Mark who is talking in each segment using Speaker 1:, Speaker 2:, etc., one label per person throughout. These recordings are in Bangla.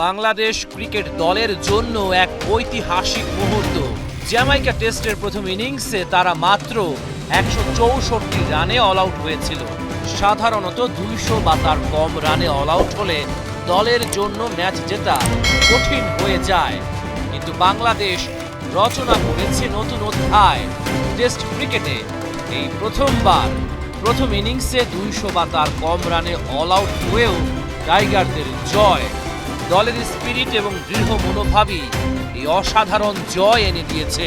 Speaker 1: বাংলাদেশ ক্রিকেট দলের জন্য এক ঐতিহাসিক মুহূর্ত। জ্যামাইকা টেস্টের প্রথম ইনিংসে তারা মাত্র ১৬৪ রানে অল আউট হয়েছিল। সাধারণত ২০০ বা তার কম রানে অল আউট হলে দলের জন্য ম্যাচ জেতা কঠিন হয়ে যায়, কিন্তু বাংলাদেশ রচনা করেছে নতুন অধ্যায়। টেস্ট ক্রিকেটে এই প্রথমবার প্রথম ইনিংসে ২০০ বা তার কম রানে অল আউট হয়েও টাইগারদের জয়। দলের স্পিরিট এবং দৃঢ় মনোভাবই এই অসাধারণ জয় এনে দিয়েছে।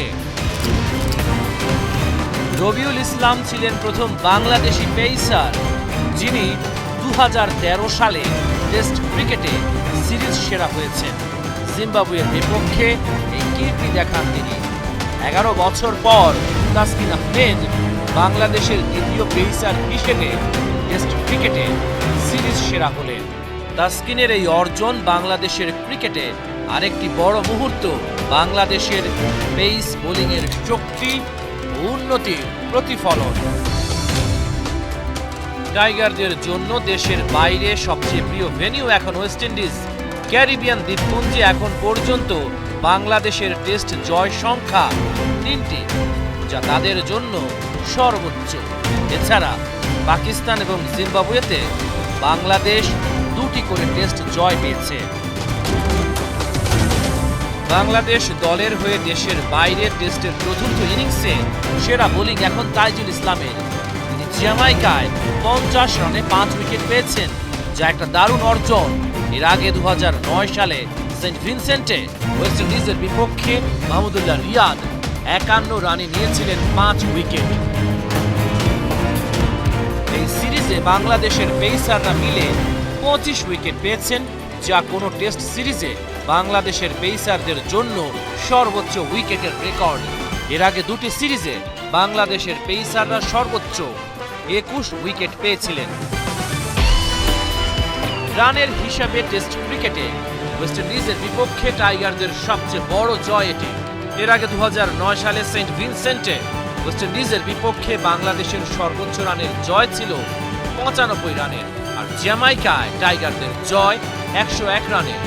Speaker 1: রবিউল ইসলাম ছিলেন প্রথম বাংলাদেশি পেসার যিনি ২০১৩ সালে টেস্ট ক্রিকেটে সিরিজ সেরা হয়েছেন। জিম্বাবুয়ের বিপক্ষে এই কীর্তি দেখান তিনি। ১১ বছর পর তাসকিন আহমেদ বাংলাদেশের দ্বিতীয় পেসার হিসেবে টেস্ট ক্রিকেটে সিরিজ সেরা হলেন। তাসকিনের এই অর্জন বাংলাদেশের ক্রিকেটে আরেকটি বড় মুহূর্ত, বাংলাদেশের পেস বোলিংয়ের শক্তি ও উন্নতির প্রতিফলন। টাইগারদের জন্য দেশের বাইরে সবচেয়ে প্রিয় ভেন্যু এখন ওয়েস্ট ইন্ডিজ। ক্যারিবিয়ান দ্বীপপুঞ্জে এখন পর্যন্ত বাংলাদেশের টেস্ট জয় সংখ্যা ৩টি, যা তাদের জন্য সর্বোচ্চ। এছাড়া পাকিস্তান এবং জিম্বাবুয়েতে বাংলাদেশ ২টি করে টেস্ট জয় পেয়েছে। বাংলাদেশ দলের হয়ে দেশের বাইরে টেস্টের চতুর্থ ইনিংসে সেরা বোলিং এখন তাইজুল ইসলামের। তিনি জ্যামাইকায় ৫০ রানে ৫ উইকেট পেয়েছেন, যা একটা দারুণ অর্জন। এর আগে ২০০৯ সালে সেন্ট ভিনসেন্টে ওয়েস্ট ইন্ডিজের বিপক্ষে মাহমুদুল্লাহ রিয়াদ ৫১ রানে নিয়েছিলেন ৫ উইকেট। এই সিরিজে বাংলাদেশের পেসাররা মিলে ২৫ উইকেট পেয়েছেন, যা কোনো টেস্ট সিরিজে বাংলাদেশের পেসারদের জন্য সর্বোচ্চ উইকেটের রেকর্ড। এর আগে দুটি সিরিজে বাংলাদেশের পেসাররা সর্বোচ্চ ২১ উইকেট পেয়েছিলেন। রানের হিসাবে টেস্ট ক্রিকেটে ওয়েস্ট ইন্ডিজের বিপক্ষে টাইগারদের সবচেয়ে বড় জয় এটি। এর আগে ২০০৯ সালে সেন্ট ভিনসেন্টে ওয়েস্ট ইন্ডিজের বিপক্ষে বাংলাদেশের সর্বোচ্চ রানের জয় ছিল ৯৫ রানের, আর জ্যামাইকায় টাইগারদের জয় ১০১ রানের।